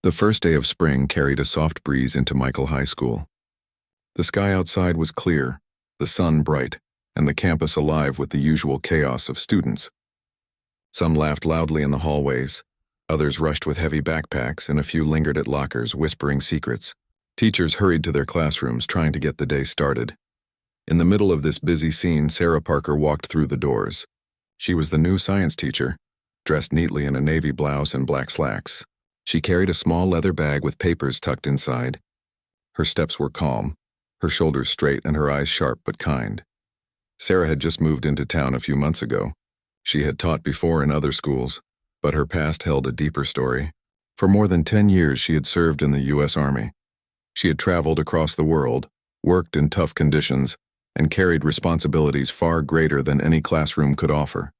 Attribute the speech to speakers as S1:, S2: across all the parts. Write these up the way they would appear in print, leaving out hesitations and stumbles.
S1: The first day of spring carried a soft breeze into Michael High School. The sky outside was clear, the sun bright, and the campus alive with the usual chaos of students. Some laughed loudly in the hallways, others rushed with heavy backpacks, and a few lingered at lockers, whispering secrets. Teachers hurried to their classrooms, trying to get the day started. In the middle of this busy scene, Sarah Parker walked through the doors. She was the new science teacher, dressed neatly in a navy blouse and black slacks. She carried a small leather bag with papers tucked inside. Her steps were calm, her shoulders straight, and her eyes sharp but kind. Sarah had just moved into town a few months ago. She had taught before in other schools, but her past held a deeper story. For more than 10 years, she had served in the U.S. Army. She had traveled across the world, worked in tough conditions, and carried responsibilities far greater than any classroom could offer.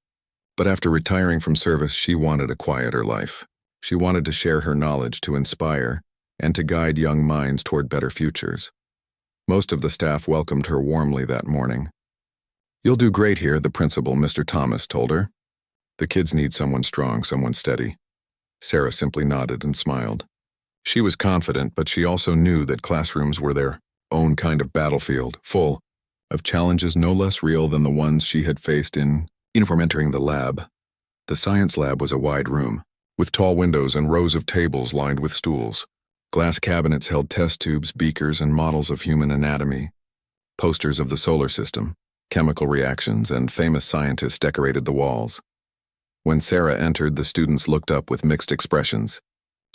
S1: But after retiring from service, she wanted a quieter life. She wanted to share her knowledge, to inspire, and to guide young minds toward better futures. Most of the staff welcomed her warmly that morning. "You'll do great here," the principal, Mr. Thomas, told her. "The kids need someone strong, someone steady." Sarah simply nodded and smiled. She was confident, but she also knew that classrooms were their own kind of battlefield, full of challenges no less real than the ones she had faced in uniform entering the lab. The science lab was a wide room, with tall windows and rows of tables lined with stools. Glass cabinets held test tubes, beakers, and models of human anatomy. Posters of the solar system, chemical reactions, and famous scientists decorated the walls. When Sarah entered, the students looked up with mixed expressions.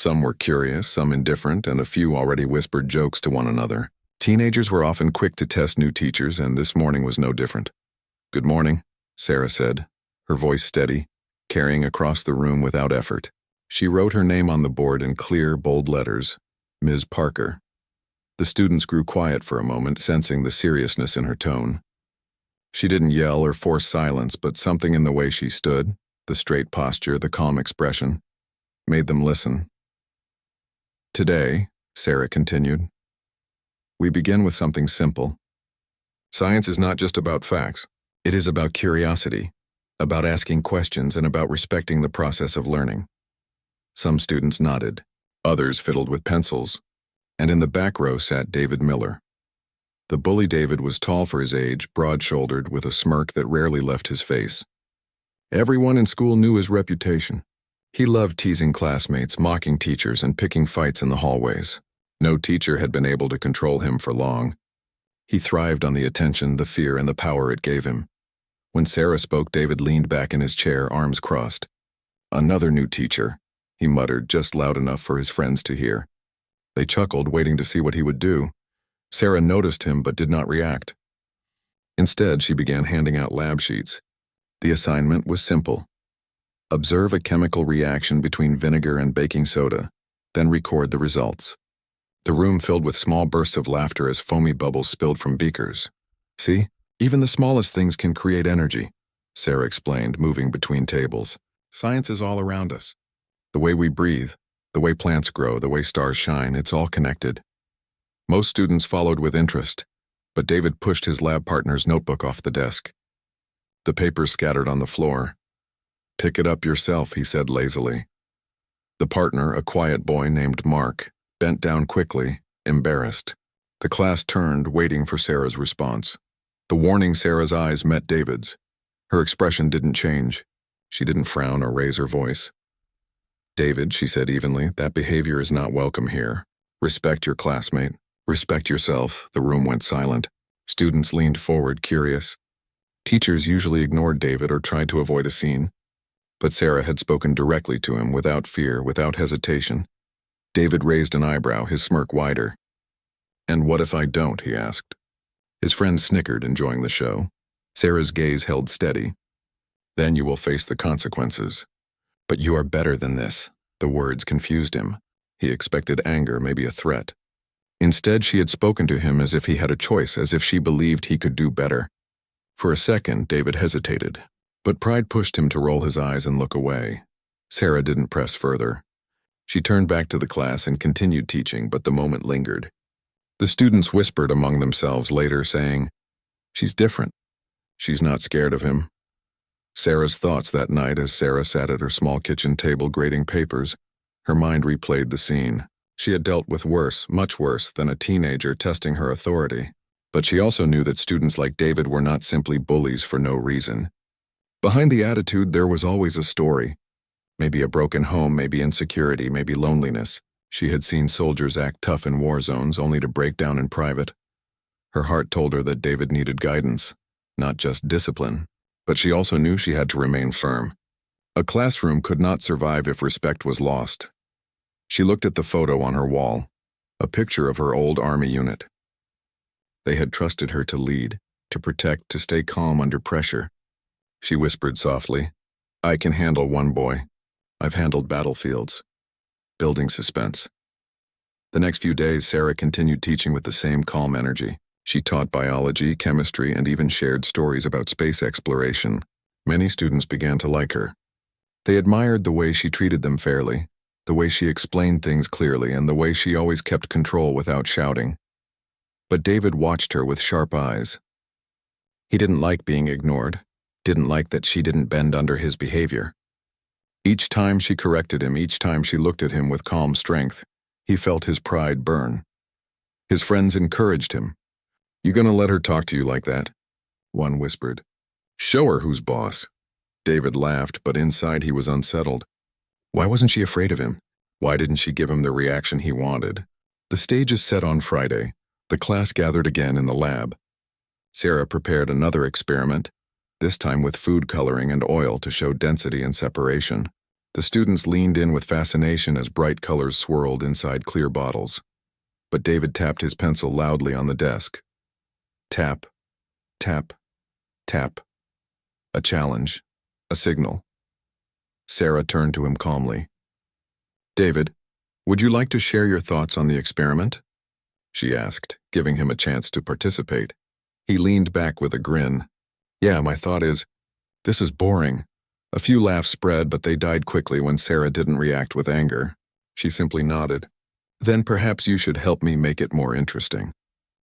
S1: Some were curious, some indifferent, and a few already whispered jokes to one another. Teenagers were often quick to test new teachers, and this morning was no different. "Good morning," Sarah said, her voice steady, carrying across the room without effort. She wrote her name on the board in clear, bold letters, Ms. Parker. The students grew quiet for a moment, sensing the seriousness in her tone. She didn't yell or force silence, but something in the way she stood, the straight posture, the calm expression, made them listen. "Today," Sarah continued, "we begin with something simple. Science is not just about facts. It is about curiosity, about asking questions, and about respecting the process of learning." Some students nodded, others fiddled with pencils, and in the back row sat David Miller. The bully David was tall for his age, broad-shouldered, with a smirk that rarely left his face. Everyone in school knew his reputation. He loved teasing classmates, mocking teachers, and picking fights in the hallways. No teacher had been able to control him for long. He thrived on the attention, the fear, and the power it gave him. When Sarah spoke, David leaned back in his chair, arms crossed. "Another new teacher," he muttered, just loud enough for his friends to hear. They chuckled, waiting to see what he would do. Sarah noticed him but did not react. Instead, she began handing out lab sheets. The assignment was simple. Observe a chemical reaction between vinegar and baking soda, then record the results. The room filled with small bursts of laughter as foamy bubbles spilled from beakers. "See, even the smallest things can create energy," Sarah explained, moving between tables. "Science is all around us. The way we breathe, the way plants grow, the way stars shine, it's all connected." Most students followed with interest, but David pushed his lab partner's notebook off the desk. The papers scattered on the floor. "Pick it up yourself," he said lazily. The partner, a quiet boy named Mark, bent down quickly, embarrassed. The class turned, waiting for Sarah's response. The warning Sarah's eyes met David's. Her expression didn't change. She didn't frown or raise her voice. "David," she said evenly, "that behavior is not welcome here. Respect your classmate. Respect yourself." The room went silent. Students leaned forward, curious. Teachers usually ignored David or tried to avoid a scene. But Sarah had spoken directly to him, without fear, without hesitation. David raised an eyebrow, his smirk wider. "And what if I don't?" he asked. His friends snickered, enjoying the show. Sarah's gaze held steady. "Then you will face the consequences. But you are better than this." The words confused him. He expected anger, maybe a threat. Instead, she had spoken to him as if he had a choice, as if she believed he could do better. For a second, David hesitated, but pride pushed him to roll his eyes and look away. Sarah didn't press further. She turned back to the class and continued teaching, but the moment lingered. The students whispered among themselves later, saying, "She's different. She's not scared of him." Sarah's thoughts that night, as Sarah sat at her small kitchen table grading papers, Her mind replayed the scene. She had dealt with worse, much worse, than a teenager testing her authority. But she also knew that students like David were not simply bullies for no reason. Behind the attitude, there was always a story. Maybe a broken home, maybe insecurity, maybe loneliness. She had seen soldiers act tough in war zones only to break down in private. Her heart told her that David needed guidance, not just discipline, but she also knew she had to remain firm. A classroom could not survive if respect was lost. She looked at the photo on her wall, a picture of her old army unit. They had trusted her to lead, to protect, to stay calm under pressure. She whispered softly, "I can handle one boy. I've handled battlefields." Building suspense. The next few days, Sarah continued teaching with the same calm energy. She taught biology, chemistry, and even shared stories about space exploration. Many students began to like her. They admired the way she treated them fairly, the way she explained things clearly, and the way she always kept control without shouting. But David watched her with sharp eyes. He didn't like being ignored, didn't like that she didn't bend under his behavior. Each time she corrected him, each time she looked at him with calm strength, he felt his pride burn. His friends encouraged him. "You gonna let her talk to you like that?" one whispered. "Show her who's boss." David laughed, but inside he was unsettled. Why wasn't she afraid of him? Why didn't she give him the reaction he wanted? The stage is set on Friday. The class gathered again in the lab. Sarah prepared another experiment, this time with food coloring and oil to show density and separation. The students leaned in with fascination as bright colors swirled inside clear bottles. But David tapped his pencil loudly on the desk. Tap, tap, tap. A challenge, a signal. Sarah turned to him calmly. "David, would you like to share your thoughts on the experiment?" she asked, giving him a chance to participate. He leaned back with a grin. "Yeah, my thought is, this is boring." A few laughs spread, but they died quickly when Sarah didn't react with anger. She simply nodded. "Then perhaps you should help me make it more interesting.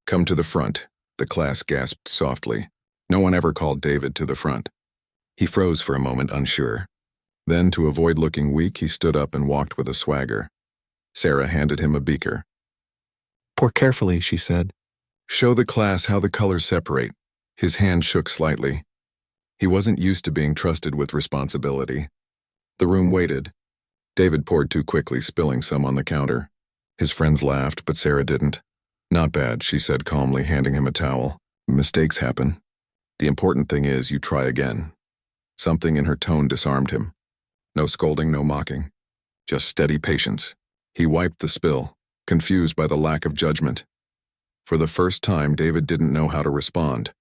S1: Come to the front," the class gasped softly. No one ever called David to the front. He froze for a moment, unsure. Then, to avoid looking weak, he stood up and walked with a swagger. Sarah handed him a beaker. "Pour carefully," she said. "Show the class how the colors separate." His hand shook slightly. He wasn't used to being trusted with responsibility. The room waited. David poured too quickly, spilling some on the counter. His friends laughed, but Sarah didn't. "Not bad," she said calmly, handing him a towel. "Mistakes happen. The important thing is you try again." Something in her tone disarmed him. No scolding, no mocking. Just steady patience. He wiped the spill, confused by the lack of judgment. For the first time, David didn't know how to respond.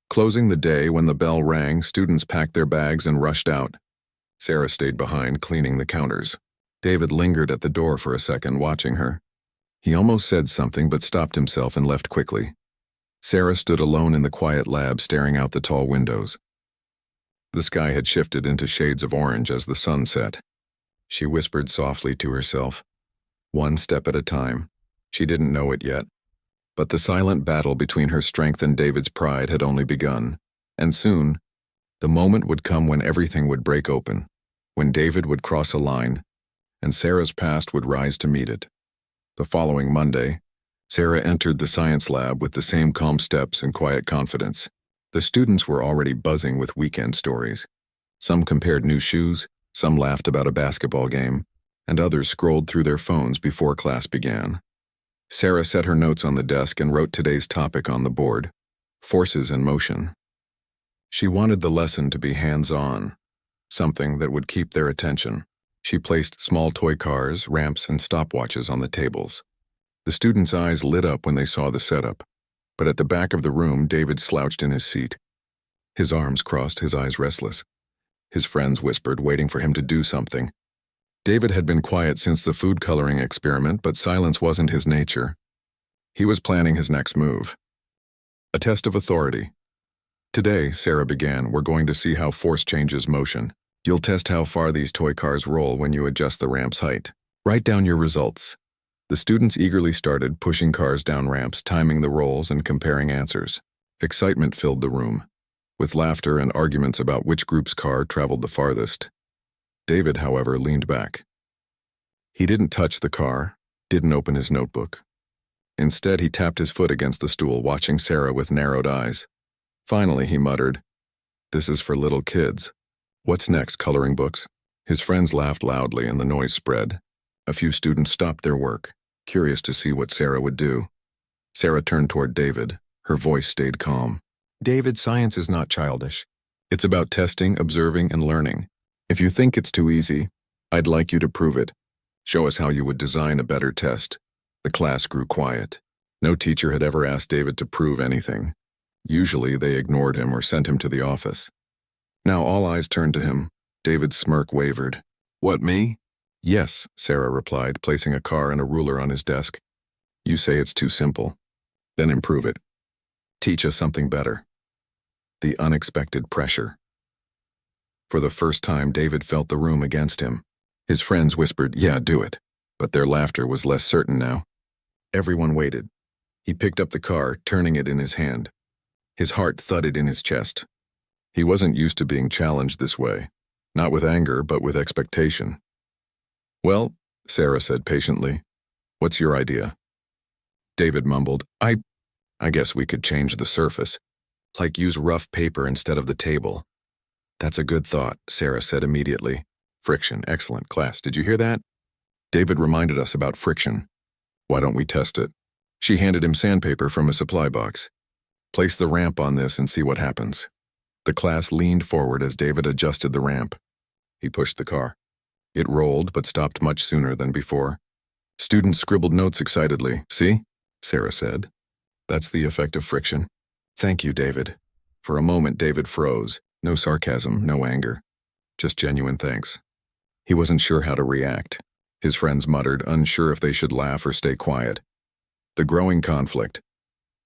S1: Closing the day, when the bell rang, students packed their bags and rushed out. Sarah stayed behind, cleaning the counters. David lingered at the door for a second, watching her. He almost said something, but stopped himself and left quickly. Sarah stood alone in the quiet lab, staring out the tall windows. The sky had shifted into shades of orange as the sun set. She whispered softly to herself, one step at a time. She didn't know it yet. But the silent battle between her strength and David's pride had only begun. And soon, the moment would come when everything would break open, when David would cross a line, and Sarah's past would rise to meet it. The following Monday, Sarah entered the science lab with the same calm steps and quiet confidence. The students were already buzzing with weekend stories. Some compared new shoes, some laughed about a basketball game, and others scrolled through their phones before class began. Sarah set her notes on the desk and wrote today's topic on the board, forces in motion. She wanted the lesson to be hands-on, something that would keep their attention. She placed small toy cars, ramps, and stopwatches on the tables. The students' eyes lit up when they saw the setup, but at the back of the room, David slouched in his seat. His arms crossed, his eyes restless. His friends whispered, waiting for him to do something. David had been quiet since the food coloring experiment, but silence wasn't his nature. He was planning his next move. A test of authority. "Today," Sarah began, "we're going to see how force changes motion. You'll test how far these toy cars roll when you adjust the ramp's height. Write down your results." The students eagerly started pushing cars down ramps, timing the rolls and comparing answers. Excitement filled the room, with laughter and arguments about which group's car traveled the farthest. David, however, leaned back. He didn't touch the car, didn't open his notebook. Instead, he tapped his foot against the stool, watching Sarah with narrowed eyes. Finally, he muttered, "This is for little kids. What's next, coloring books?" His friends laughed loudly and the noise spread. A few students stopped their work, curious to see what Sarah would do. Sarah turned toward David. Her voice stayed calm. "David, science is not childish. It's about testing, observing, and learning. If you think it's too easy, I'd like you to prove it. Show us how you would design a better test." The class grew quiet. No teacher had ever asked David to prove anything. Usually, they ignored him or sent him to the office. Now all eyes turned to him. David's smirk wavered. "What, me?" "Yes," Sarah replied, placing a car and a ruler on his desk. "You say it's too simple. Then improve it. Teach us something better." The unexpected pressure. For the first time, David felt the room against him. His friends whispered, "Yeah, do it." But their laughter was less certain now. Everyone waited. He picked up the car, turning it in his hand. His heart thudded in his chest. He wasn't used to being challenged this way. Not with anger, but with expectation. "Well," Sarah said patiently, "what's your idea?" David mumbled, I guess we could change the surface. Like use rough paper instead of the table." "That's a good thought," Sarah said immediately. "Friction, excellent. Class, did you hear that?" David reminded us about friction. "Why don't we test it?" She handed him sandpaper from a supply box. "Place the ramp on this and see what happens." The class leaned forward as David adjusted the ramp. He pushed the car. It rolled, but stopped much sooner than before. Students scribbled notes excitedly. "See?" Sarah said. "That's the effect of friction." "Thank you, David." For a moment, David froze. No sarcasm, no anger. Just genuine thanks. He wasn't sure how to react. His friends muttered, unsure if they should laugh or stay quiet. The growing conflict.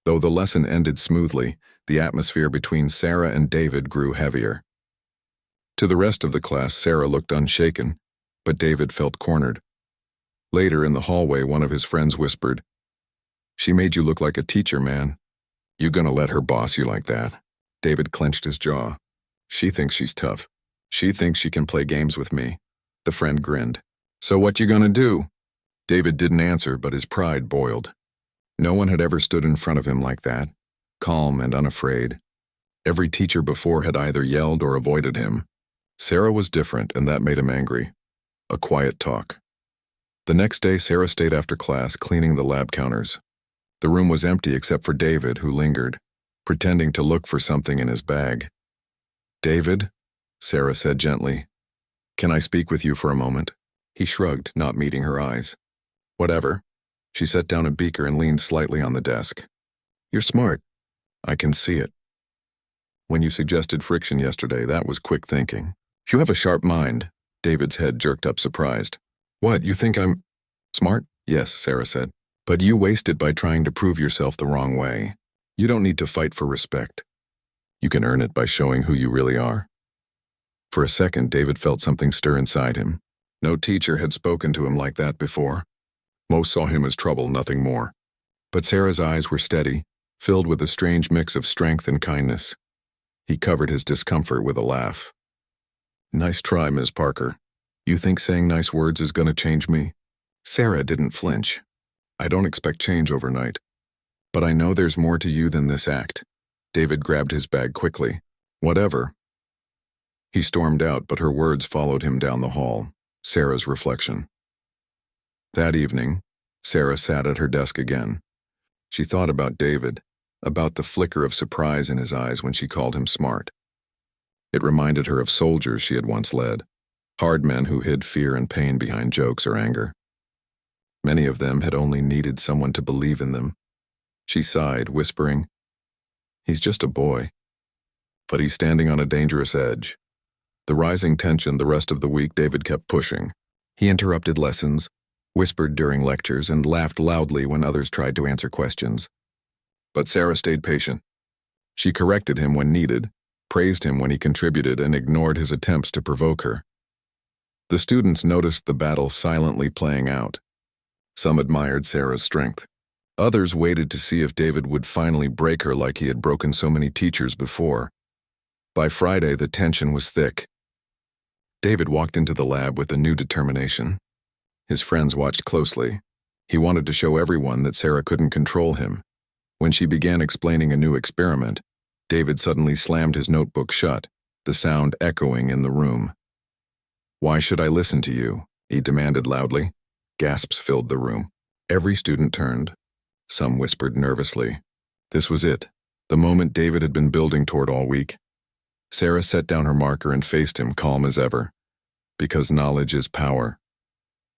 S1: Though the lesson ended smoothly, the atmosphere between Sarah and David grew heavier. To the rest of the class, Sarah looked unshaken, but David felt cornered. Later in the hallway, one of his friends whispered, "She made you look like a teacher, man. You gonna let her boss you like that?" David clenched his jaw. "She thinks she's tough. She thinks she can play games with me." The friend grinned. "So what you gonna do?" David didn't answer, but his pride boiled. No one had ever stood in front of him like that, calm and unafraid. Every teacher before had either yelled or avoided him. Sarah was different, and that made him angry. A quiet talk. The next day, Sarah stayed after class, cleaning the lab counters. The room was empty except for David, who lingered, pretending to look for something in his bag. "David," Sarah said gently, "can I speak with you for a moment?" He shrugged, not meeting her eyes. "Whatever." She set down a beaker and leaned slightly on the desk. "You're smart. I can see it. When you suggested friction yesterday, that was quick thinking. You have a sharp mind." David's head jerked up, surprised. "What, you think I'm smart?" "Yes," Sarah said. "But you waste it by trying to prove yourself the wrong way. You don't need to fight for respect. You can earn it by showing who you really are." For a second, David felt something stir inside him. No teacher had spoken to him like that before. Most saw him as trouble, nothing more. But Sarah's eyes were steady, filled with a strange mix of strength and kindness. He covered his discomfort with a laugh. "Nice try, Ms. Parker. You think saying nice words is going to change me?" Sarah didn't flinch. "I don't expect change overnight. But I know there's more to you than this act." David grabbed his bag quickly. "Whatever." He stormed out, but her words followed him down the hall. Sarah's reflection. That evening, Sarah sat at her desk again. She thought about David, about the flicker of surprise in his eyes when she called him smart. It reminded her of soldiers she had once led, hard men who hid fear and pain behind jokes or anger. Many of them had only needed someone to believe in them. She sighed, whispering, "He's just a boy. But he's standing on a dangerous edge." The rising tension the rest of the week, David kept pushing. He interrupted lessons, whispered during lectures, and laughed loudly when others tried to answer questions. But Sarah stayed patient. She corrected him when needed, praised him when he contributed, and ignored his attempts to provoke her. The students noticed the battle silently playing out. Some admired Sarah's strength. Others waited to see if David would finally break her like he had broken so many teachers before. By Friday, the tension was thick. David walked into the lab with a new determination. His friends watched closely. He wanted to show everyone that Sarah couldn't control him. When she began explaining a new experiment, David suddenly slammed his notebook shut, the sound echoing in the room. "Why should I listen to you?" he demanded loudly. Gasps filled the room. Every student turned. Some whispered nervously. This was it, the moment David had been building toward all week. Sarah set down her marker and faced him, calm as ever. "Because knowledge is power,"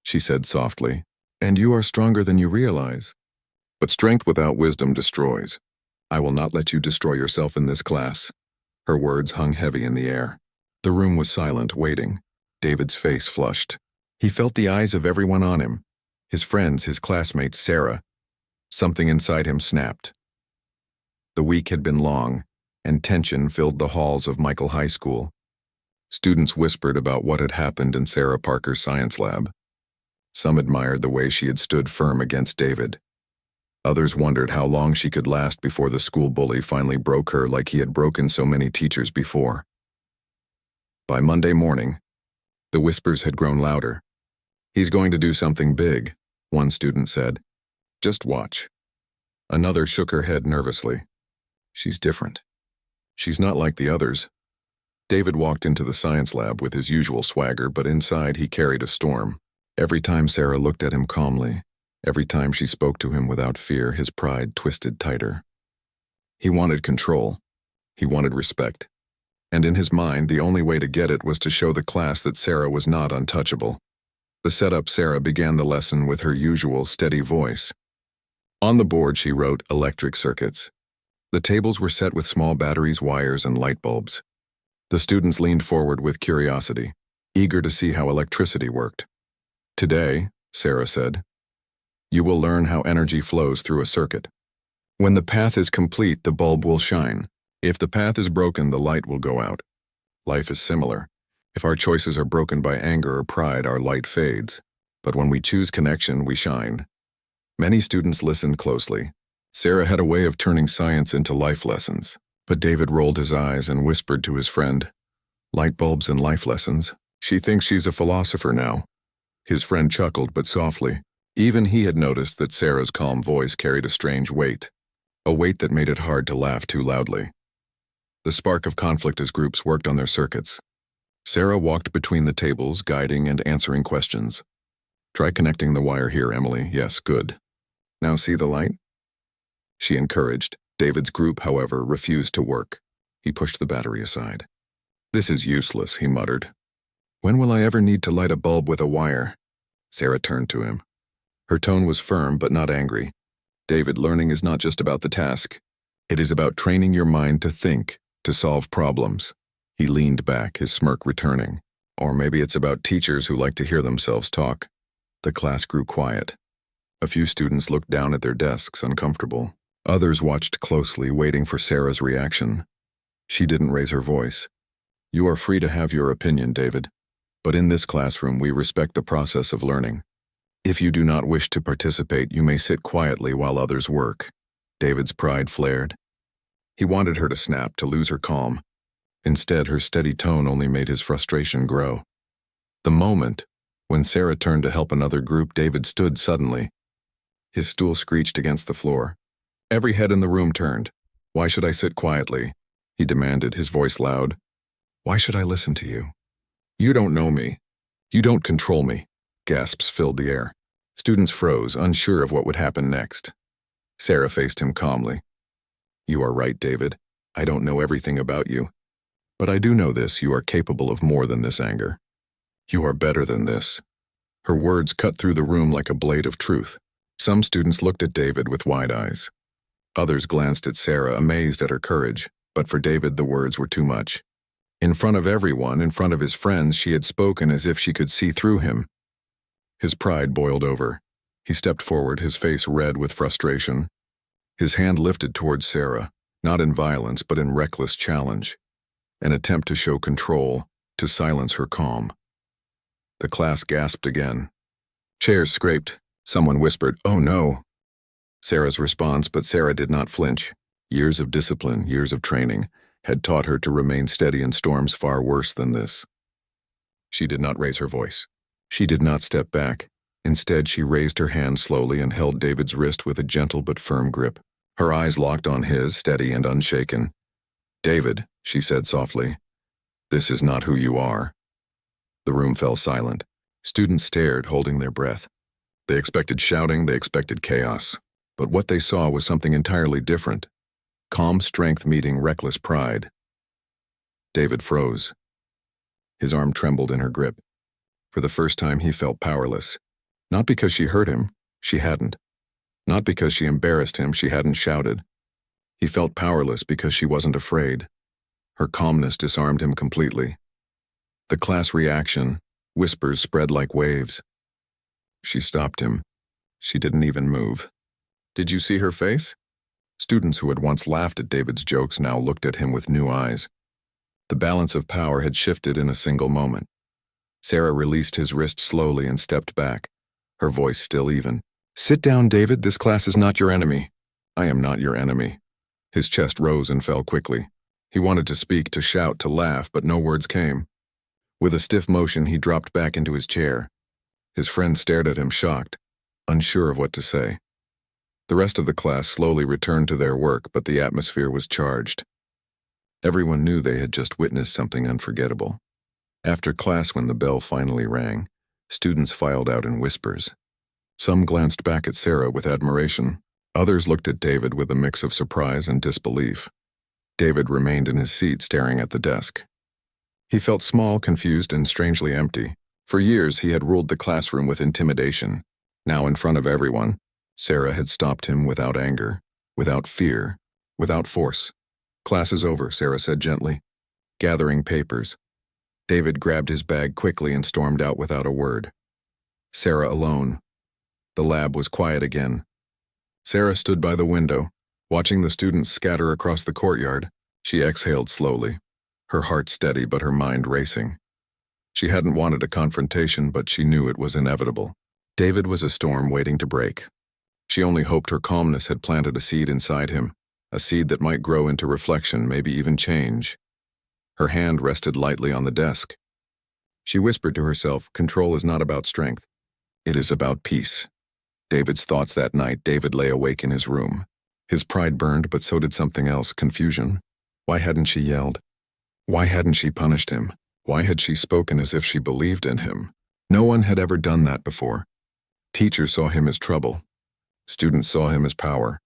S1: she said softly, "and you are stronger than you realize. But strength without wisdom destroys. I will not let you destroy yourself in this class." Her words hung heavy in the air. The room was silent, waiting. David's face flushed. He felt the eyes of everyone on him. His friends, his classmates, Sarah. Something inside him snapped. The week had been long, and tension filled the halls of Michael High School. Students whispered about what had happened in Sarah Parker's science lab. Some admired the way she had stood firm against David. Others wondered how long she could last before the school bully finally broke her like he had broken so many teachers before. By Monday morning, the whispers had grown louder. "He's going to do something big," one student said. "Just watch." Another shook her head nervously. "She's different. She's not like the others." David walked into the science lab with his usual swagger, but inside he carried a storm. Every time Sarah looked at him calmly, every time she spoke to him without fear, his pride twisted tighter. He wanted control. He wanted respect. And in his mind, the only way to get it was to show the class that Sarah was not untouchable. To set up, Sarah began the lesson with her usual steady voice. On the board she wrote electric circuits. The tables were set with small batteries, wires, and light bulbs. The students leaned forward with curiosity, eager to see how electricity worked. "Today," Sarah said, "you will learn how energy flows through a circuit. When the path is complete, the bulb will shine. If the path is broken, the light will go out. Life is similar. If our choices are broken by anger or pride, our light fades. But when we choose connection, we shine." Many students listened closely. Sarah had a way of turning science into life lessons. But David rolled his eyes and whispered to his friend, "Light bulbs and life lessons? She thinks she's a philosopher now." His friend chuckled, but softly. Even he had noticed that Sarah's calm voice carried a strange weight, a weight that made it hard to laugh too loudly. The spark of conflict as groups worked on their circuits. Sarah walked between the tables, guiding and answering questions. "Try connecting the wire here, Emily. Yes, good. Now see the light?" she encouraged. David's group, however, refused to work. He pushed the battery aside. "This is useless," he muttered. "When will I ever need to light a bulb with a wire?" Sarah turned to him. Her tone was firm but not angry. "David, learning is not just about the task. It is about training your mind to think, to solve problems." He leaned back, his smirk returning. "Or maybe it's about teachers who like to hear themselves talk." The class grew quiet. A few students looked down at their desks, uncomfortable. Others watched closely, waiting for Sarah's reaction. She didn't raise her voice. "You are free to have your opinion, David. But in this classroom, we respect the process of learning. If you do not wish to participate, you may sit quietly while others work." David's pride flared. He wanted her to snap, to lose her calm. Instead, her steady tone only made his frustration grow. The moment when Sarah turned to help another group, David stood suddenly. His stool screeched against the floor. Every head in the room turned. "Why should I sit quietly?" he demanded, his voice loud. "Why should I listen to you? You don't know me. You don't control me." Gasps filled the air. Students froze, unsure of what would happen next. Sarah faced him calmly. "You are right, David. I don't know everything about you. But I do know this: you are capable of more than this anger. You are better than this." Her words cut through the room like a blade of truth. Some students looked at David with wide eyes. Others glanced at Sarah, amazed at her courage. But for David, the words were too much. In front of everyone, in front of his friends, she had spoken as if she could see through him. His pride boiled over. He stepped forward, his face red with frustration. His hand lifted towards Sarah, not in violence but in reckless challenge. An attempt to show control, to silence her calm. The class gasped again. Chairs scraped. Someone whispered, "Oh no." Sarah's response, but Sarah did not flinch. Years of discipline, years of training, had taught her to remain steady in storms far worse than this. She did not raise her voice. She did not step back. Instead, she raised her hand slowly and held David's wrist with a gentle but firm grip. Her eyes locked on his, steady and unshaken. "David," she said softly, "this is not who you are." The room fell silent. Students stared, holding their breath. They expected shouting, they expected chaos. But what they saw was something entirely different. Calm strength meeting reckless pride. David froze. His arm trembled in her grip. For the first time, he felt powerless. Not because she hurt him, she hadn't. Not because she embarrassed him, she hadn't shouted. He felt powerless because she wasn't afraid. Her calmness disarmed him completely. The class reaction, whispers spread like waves. She stopped him. She didn't even move. Did you see her face? Students who had once laughed at David's jokes now looked at him with new eyes. The balance of power had shifted in a single moment. Sarah released his wrist slowly and stepped back, her voice still even. "Sit down, David. This class is not your enemy." "I am not your enemy." His chest rose and fell quickly. He wanted to speak, to shout, to laugh, but no words came. With a stiff motion, he dropped back into his chair. His friends stared at him, shocked, unsure of what to say. The rest of the class slowly returned to their work, but the atmosphere was charged. Everyone knew they had just witnessed something unforgettable. After class, when the bell finally rang, students filed out in whispers. Some glanced back at Sarah with admiration. Others looked at David with a mix of surprise and disbelief. David remained in his seat, staring at the desk. He felt small, confused, and strangely empty. For years, he had ruled the classroom with intimidation. Now, in front of everyone, Sarah had stopped him without anger, without fear, without force. "Class is over," Sarah said gently. Gathering papers, David grabbed his bag quickly and stormed out without a word. Sarah alone. The lab was quiet again. Sarah stood by the window, watching the students scatter across the courtyard. She exhaled slowly, her heart steady but her mind racing. She hadn't wanted a confrontation, but she knew it was inevitable. David was a storm waiting to break. She only hoped her calmness had planted a seed inside him, a seed that might grow into reflection, maybe even change. Her hand rested lightly on the desk. She whispered to herself, "Control is not about strength. It is about peace." David's thoughts that night. David lay awake in his room. His pride burned, but so did something else, confusion. Why hadn't she yelled? Why hadn't she punished him? Why had she spoken as if she believed in him? No one had ever done that before. Teachers saw him as trouble. Students saw him as power.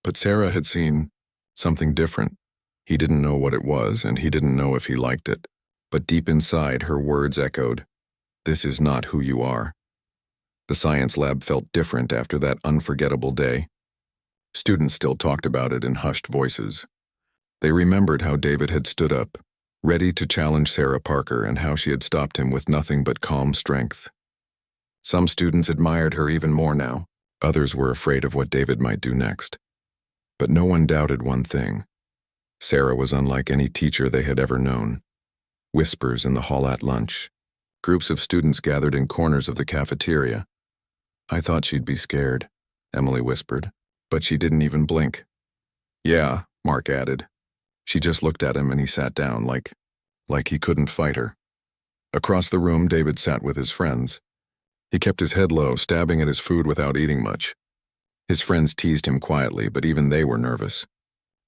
S1: But Sarah had seen something different. He didn't know what it was, and he didn't know if he liked it. But deep inside, her words echoed, "This is not who you are." The science lab felt different after that unforgettable day. Students still talked about it in hushed voices. They remembered how David had stood up, ready to challenge Sarah Parker, and how she had stopped him with nothing but calm strength. Some students admired her even more now. Others were afraid of what David might do next. But no one doubted one thing. Sarah was unlike any teacher they had ever known. Whispers in the hall at lunch. Groups of students gathered in corners of the cafeteria. "I thought she'd be scared," Emily whispered, but she didn't even blink. "Yeah," Mark added. She just looked at him and he sat down like he couldn't fight her. Across the room, David sat with his friends. He kept his head low, stabbing at his food without eating much. His friends teased him quietly, but even they were nervous.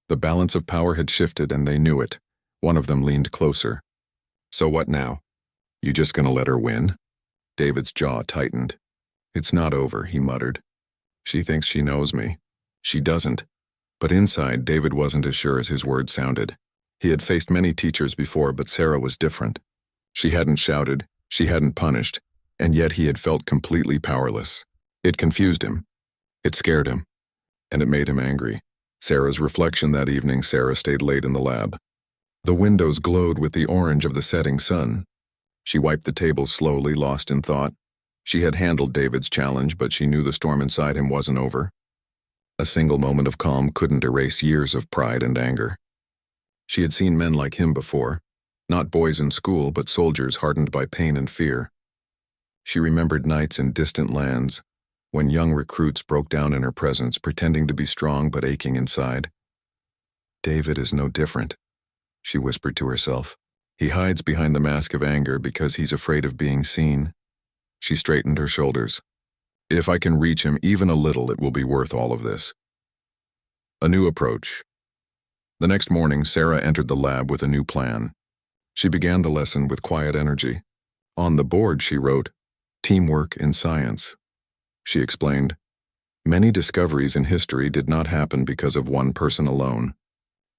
S1: The balance of power had shifted and they knew it. One of them leaned closer. "So what now? You just gonna let her win?" David's jaw tightened. "It's not over," he muttered. "She thinks she knows me. She doesn't." But inside, David wasn't as sure as his words sounded. He had faced many teachers before, but Sarah was different. She hadn't shouted, she hadn't punished, and yet he had felt completely powerless. It confused him. It scared him. And it made him angry. Sarah's reflection that evening. Sarah stayed late in the lab. The windows glowed with the orange of the setting sun. She wiped the table slowly, lost in thought. She had handled David's challenge, but she knew the storm inside him wasn't over. A single moment of calm couldn't erase years of pride and anger. She had seen men like him before, not boys in school, but soldiers hardened by pain and fear. She remembered nights in distant lands, when young recruits broke down in her presence, pretending to be strong but aching inside. "David is no different," she whispered to herself. "He hides behind the mask of anger because he's afraid of being seen." She straightened her shoulders. If I can reach him even a little, it will be worth all of this. A new approach. The next morning, Sarah entered the lab with a new plan. She began the lesson with quiet energy. On the board, she wrote, "Teamwork in science." She explained, "Many discoveries in history did not happen because of one person alone.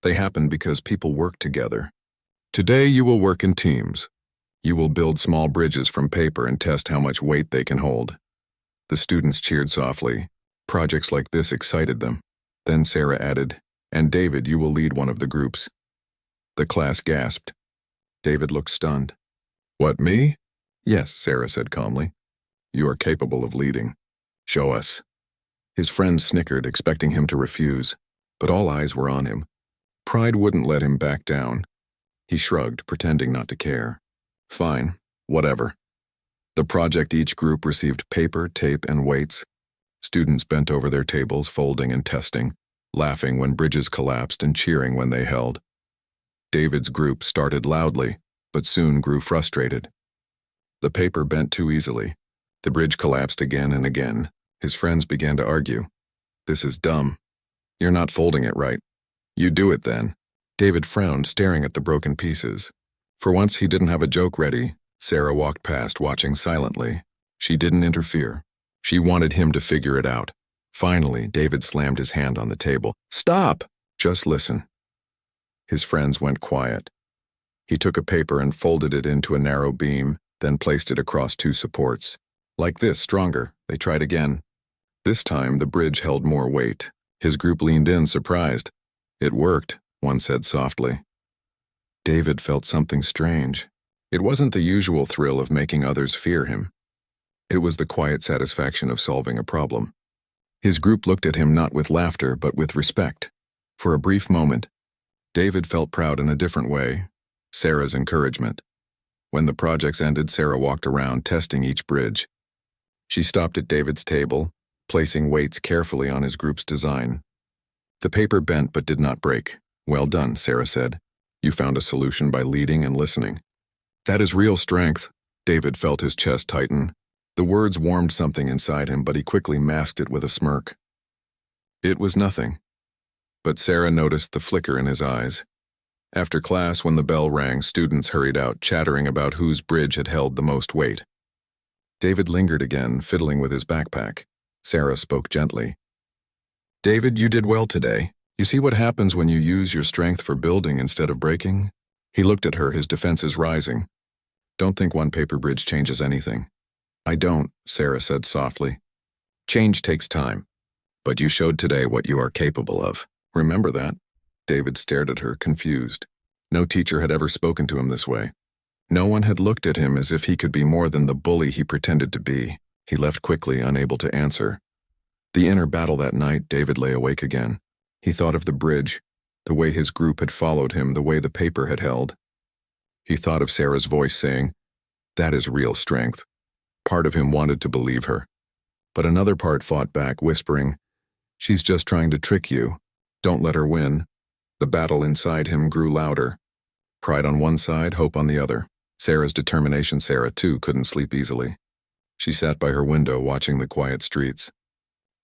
S1: They happened because people worked together. Today, you will work in teams. You will build small bridges from paper and test how much weight they can hold." The students cheered softly. Projects like this excited them. Then Sarah added, "And David, you will lead one of the groups." The class gasped. David looked stunned. "What, me?" "Yes," Sarah said calmly. "You are capable of leading. Show us." His friends snickered, expecting him to refuse, but all eyes were on him. Pride wouldn't let him back down. He shrugged, pretending not to care. "Fine, whatever." The project each group received paper, tape, and weights. Students bent over their tables, folding and testing, laughing when bridges collapsed and cheering when they held. David's group started loudly, but soon grew frustrated. The paper bent too easily. The bridge collapsed again and again. His friends began to argue. "This is dumb. You're not folding it right. You do it then." David frowned, staring at the broken pieces. For once he didn't have a joke ready. Sarah walked past, watching silently. She didn't interfere. She wanted him to figure it out. Finally, David slammed his hand on the table. "Stop! Just listen." His friends went quiet. He took a paper and folded it into a narrow beam, then placed it across two supports. "Like this, stronger." They tried again. This time, the bridge held more weight. His group leaned in, surprised. "It worked," one said softly. David felt something strange. It wasn't the usual thrill of making others fear him. It was the quiet satisfaction of solving a problem. His group looked at him not with laughter, but with respect. For a brief moment, David felt proud in a different way. Sarah's encouragement. When the projects ended, Sarah walked around, testing each bridge. She stopped at David's table, placing weights carefully on his group's design. The paper bent but did not break. "Well done," Sarah said. "You found a solution by leading and listening." "That is real strength." David felt his chest tighten. The words warmed something inside him, but he quickly masked it with a smirk. It was nothing. But Sarah noticed the flicker in his eyes. After class, when the bell rang, students hurried out, chattering about whose bridge had held the most weight. David lingered again, fiddling with his backpack. Sarah spoke gently. "David, you did well today. You see what happens when you use your strength for building instead of breaking?" He looked at her, his defenses rising. "Don't think one paper bridge changes anything." "I don't," Sarah said softly. "Change takes time. But you showed today what you are capable of. Remember that." David stared at her, confused. No teacher had ever spoken to him this way. No one had looked at him as if he could be more than the bully he pretended to be. He left quickly, unable to answer. The inner battle that night, David lay awake again. He thought of the bridge, the way his group had followed him, the way the paper had held. He thought of Sarah's voice saying, "That is real strength." Part of him wanted to believe her. But another part fought back, whispering, "She's just trying to trick you. Don't let her win." The battle inside him grew louder. Pride on one side, hope on the other. Sarah's determination. Sarah, too, couldn't sleep easily. She sat by her window, watching the quiet streets.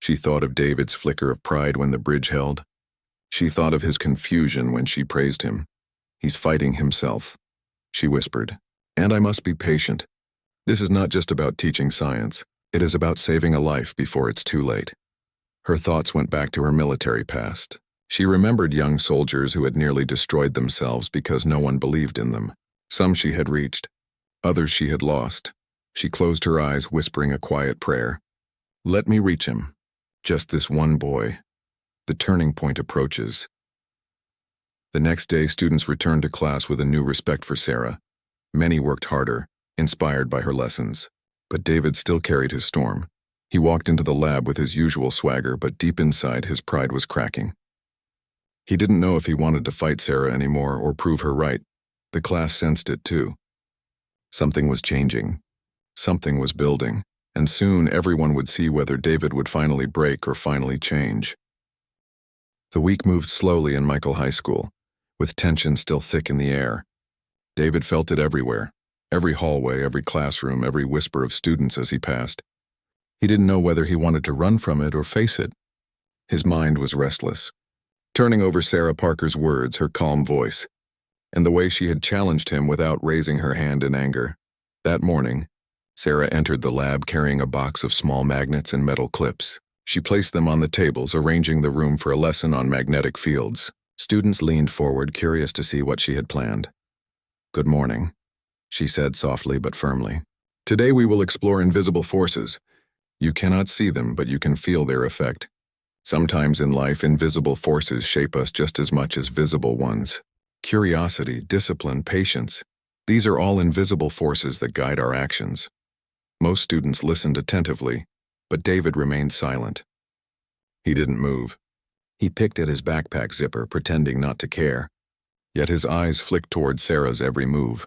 S1: She thought of David's flicker of pride when the bridge held. She thought of his confusion when she praised him. "He's fighting himself," she whispered. "And I must be patient. This is not just about teaching science. It is about saving a life before it's too late." Her thoughts went back to her military past. She remembered young soldiers who had nearly destroyed themselves because no one believed in them. Some she had reached, others she had lost. She closed her eyes, whispering a quiet prayer. "Let me reach him. Just this one boy. The turning point approaches." The next day, students returned to class with a new respect for Sarah. Many worked harder, inspired by her lessons. But David still carried his storm. He walked into the lab with his usual swagger, but deep inside, his pride was cracking. He didn't know if he wanted to fight Sarah anymore or prove her right. The class sensed it too. Something was changing. Something was building. And soon everyone would see whether David would finally break or finally change. The week moved slowly in Michael High School, with tension still thick in the air. David felt it everywhere. Every hallway, every classroom, every whisper of students as he passed. He didn't know whether he wanted to run from it or face it. His mind was restless, turning over Sarah Parker's words, her calm voice, and the way she had challenged him without raising her hand in anger. That morning, Sarah entered the lab carrying a box of small magnets and metal clips. She placed them on the tables, arranging the room for a lesson on magnetic fields. Students leaned forward, curious to see what she had planned. "Good morning," she said softly but firmly. "Today we will explore invisible forces. You cannot see them, but you can feel their effect. Sometimes in life, invisible forces shape us just as much as visible ones. Curiosity, discipline, patience, these are all invisible forces that guide our actions." Most students listened attentively, but David remained silent. He didn't move. He picked at his backpack zipper, pretending not to care. Yet his eyes flicked toward Sarah's every move.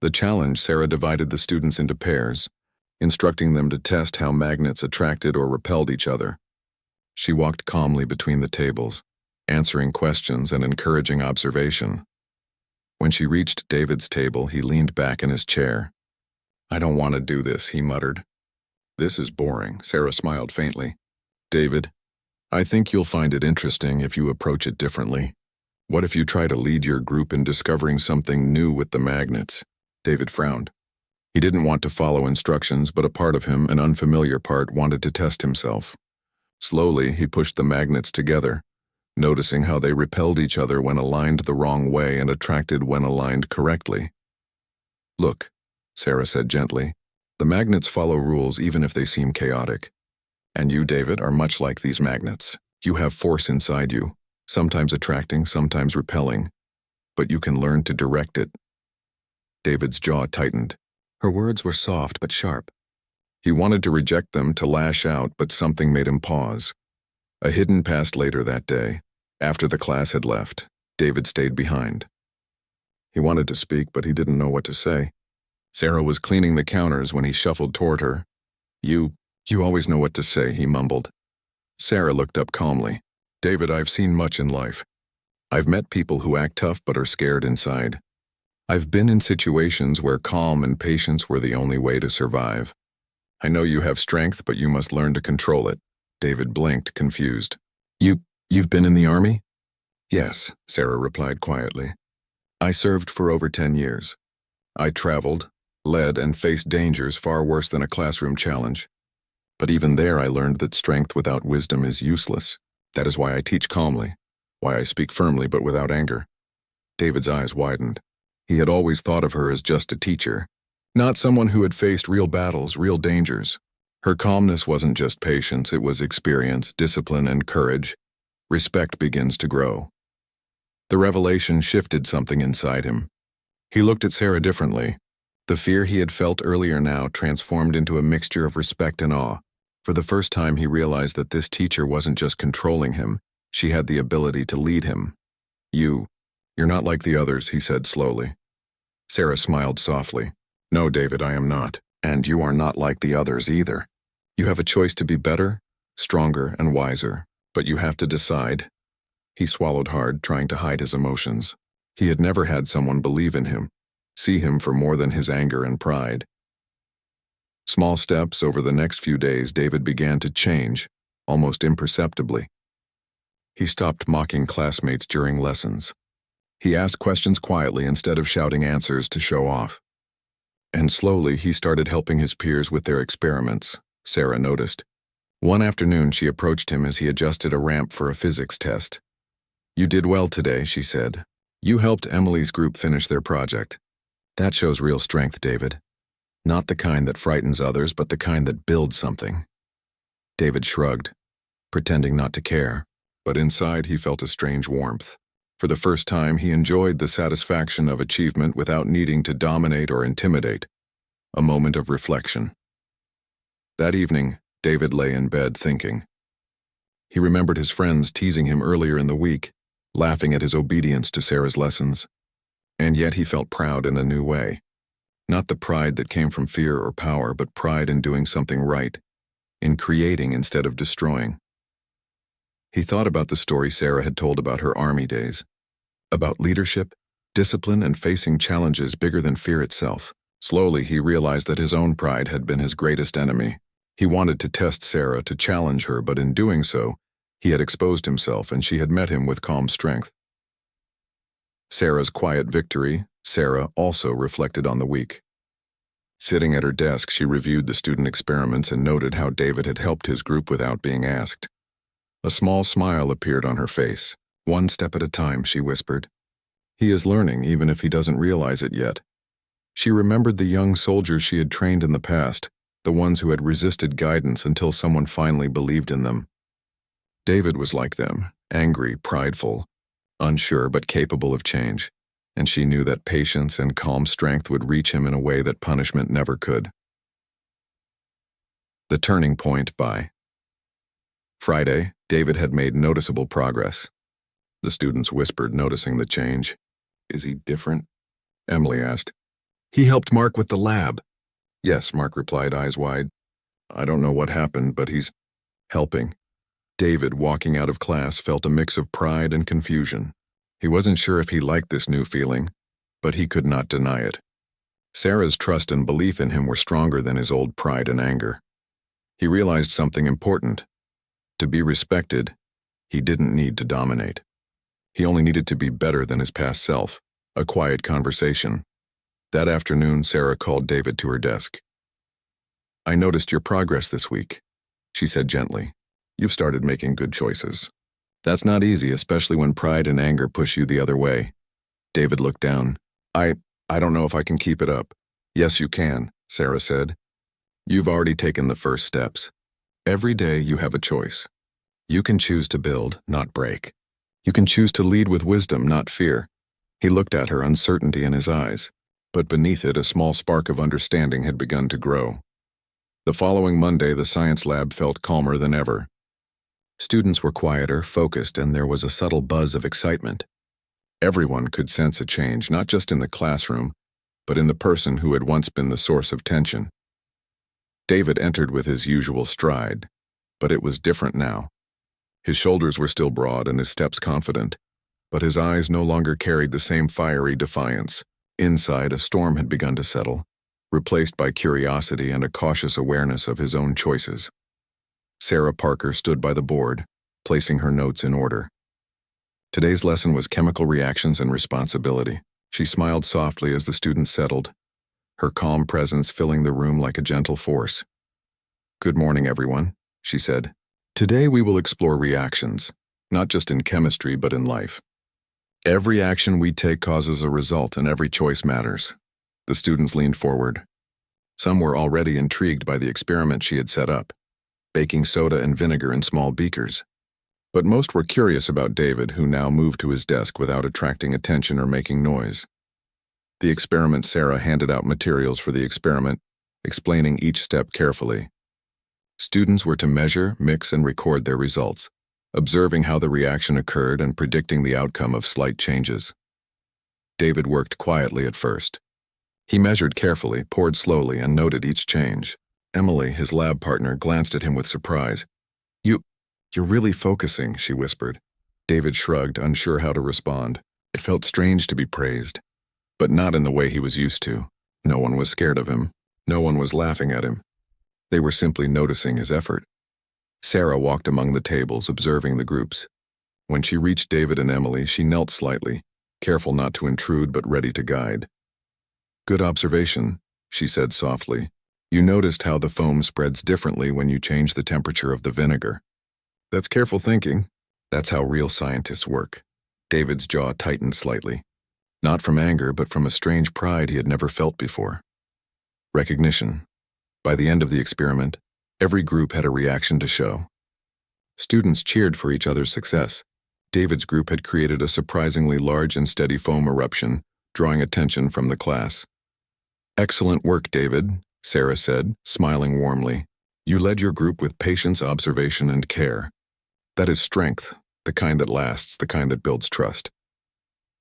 S1: The challenge, Sarah divided the students into pairs, instructing them to test how magnets attracted or repelled each other. She walked calmly between the tables, answering questions and encouraging observation. When she reached David's table, he leaned back in his chair. "I don't want to do this," he muttered. "This is boring," Sarah smiled faintly. "David, I think you'll find it interesting if you approach it differently. What if you try to lead your group in discovering something new with the magnets?" David frowned. He didn't want to follow instructions, but a part of him, an unfamiliar part, wanted to test himself. Slowly, he pushed the magnets together, noticing how they repelled each other when aligned the wrong way and attracted when aligned correctly. "Look," Sarah said gently, "the magnets follow rules even if they seem chaotic. And you, David, are much like these magnets. You have force inside you, sometimes attracting, sometimes repelling, but you can learn to direct it." David's jaw tightened. Her words were soft but sharp. He wanted to reject them, to lash out, but something made him pause. A hidden past later that day, after the class had left, David stayed behind. He wanted to speak, but he didn't know what to say. Sarah was cleaning the counters when he shuffled toward her. You always know what to say," he mumbled. Sarah looked up calmly. "David, I've seen much in life. I've met people who act tough but are scared inside. I've been in situations where calm and patience were the only way to survive. I know you have strength, but you must learn to control it." David blinked, confused. You've been in the army?" "Yes," Sarah replied quietly. "I served for over 10 years. I traveled, led, and faced dangers far worse than a classroom challenge. But even there I learned that strength without wisdom is useless. That is why I teach calmly, why I speak firmly but without anger." David's eyes widened. He had always thought of her as just a teacher, not someone who had faced real battles, real dangers. Her calmness wasn't just patience, it was experience, discipline, and courage. Respect begins to grow. The revelation shifted something inside him. He looked at Sarah differently. The fear he had felt earlier now transformed into a mixture of respect and awe. For the first time he realized that this teacher wasn't just controlling him, she had the ability to lead him. You're not like the others," he said slowly. Sarah smiled softly. "No, David, I am not. And you are not like the others either. You have a choice to be better, stronger, and wiser, but you have to decide." He swallowed hard, trying to hide his emotions. He had never had someone believe in him, see him for more than his anger and pride. Small steps over the next few days, David began to change, almost imperceptibly. He stopped mocking classmates during lessons. He asked questions quietly instead of shouting answers to show off. And slowly he started helping his peers with their experiments, Sarah noticed. One afternoon she approached him as he adjusted a ramp for a physics test. "You did well today," she said. "You helped Emily's group finish their project. That shows real strength, David. Not the kind that frightens others, but the kind that builds something." David shrugged, pretending not to care, but inside he felt a strange warmth. For the first time, he enjoyed the satisfaction of achievement without needing to dominate or intimidate. A moment of reflection. That evening, David lay in bed thinking. He remembered his friends teasing him earlier in the week, laughing at his obedience to Sarah's lessons. And yet he felt proud in a new way. Not the pride that came from fear or power, but pride in doing something right, in creating instead of destroying. He thought about the story Sarah had told about her army days, about leadership, discipline, and facing challenges bigger than fear itself. Slowly, he realized that his own pride had been his greatest enemy. He wanted to test Sarah, to challenge her, but in doing so, he had exposed himself and she had met him with calm strength. Sarah's quiet victory, Sarah also reflected on the week. Sitting at her desk, she reviewed the student experiments and noted how David had helped his group without being asked. A small smile appeared on her face. "One step at a time," she whispered. "He is learning, even if he doesn't realize it yet." She remembered the young soldiers she had trained in the past, the ones who had resisted guidance until someone finally believed in them. David was like them, angry, prideful, unsure but capable of change, and she knew that patience and calm strength would reach him in a way that punishment never could. The Turning Point by Friday, David had made noticeable progress. The students whispered, noticing the change. "Is he different?" Emily asked. "He helped Mark with the lab." "Yes," Mark replied, eyes wide. "I don't know what happened, but he's helping." David, walking out of class, felt a mix of pride and confusion. He wasn't sure if he liked this new feeling, but he could not deny it. Sarah's trust and belief in him were stronger than his old pride and anger. He realized something important. To be respected, he didn't need to dominate. He only needed to be better than his past self. A quiet conversation. That afternoon, Sarah called David to her desk. "I noticed your progress this week," she said gently. "You've started making good choices. That's not easy, especially when pride and anger push you the other way." David looked down. I don't know if I can keep it up." "Yes, you can," Sarah said. "You've already taken the first steps. Every day you have a choice. You can choose to build, not break. You can choose to lead with wisdom, not fear." He looked at her, uncertainty in his eyes, but beneath it a small spark of understanding had begun to grow. The following Monday, the science lab felt calmer than ever. Students were quieter, focused, and there was a subtle buzz of excitement. Everyone could sense a change, not just in the classroom, but in the person who had once been the source of tension. David entered with his usual stride, but it was different now. His shoulders were still broad and his steps confident, but his eyes no longer carried the same fiery defiance. Inside, a storm had begun to settle, replaced by curiosity and a cautious awareness of his own choices. Sarah Parker stood by the board, placing her notes in order. Today's lesson was chemical reactions and responsibility. She smiled softly as the students settled, her calm presence filling the room like a gentle force. "Good morning, everyone," she said. "Today we will explore reactions, not just in chemistry but in life. Every action we take causes a result and every choice matters." The students leaned forward. Some were already intrigued by the experiment she had set up, baking soda and vinegar in small beakers. But most were curious about David, who now moved to his desk without attracting attention or making noise. The experiment Sarah handed out materials for the experiment, explaining each step carefully. Students were to measure, mix, and record their results, observing how the reaction occurred and predicting the outcome of slight changes. David worked quietly at first. He measured carefully, poured slowly, and noted each change. Emily, his lab partner, glanced at him with surprise. You're really focusing," she whispered. David shrugged, unsure how to respond. It felt strange to be praised, but not in the way he was used to. No one was scared of him. No one was laughing at him. They were simply noticing his effort. Sarah walked among the tables, observing the groups. When she reached David and Emily, she knelt slightly, careful not to intrude but ready to guide. "Good observation," she said softly. "You noticed how the foam spreads differently when you change the temperature of the vinegar. That's careful thinking. That's how real scientists work." David's jaw tightened slightly, not from anger but from a strange pride he had never felt before. Recognition. By the end of the experiment, every group had a reaction to show. Students cheered for each other's success. David's group had created a surprisingly large and steady foam eruption, drawing attention from the class. "Excellent work, David," Sarah said, smiling warmly. "You led your group with patience, observation, and care. That is strength, the kind that lasts, the kind that builds trust."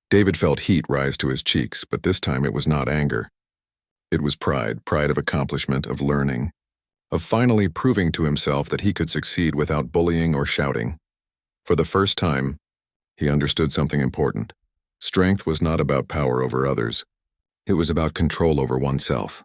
S1: David felt heat rise to his cheeks, but this time it was not anger. It was pride, pride of accomplishment, of learning, of finally proving to himself that he could succeed without bullying or shouting. For the first time, he understood something important. Strength was not about power over others. It was about control over oneself.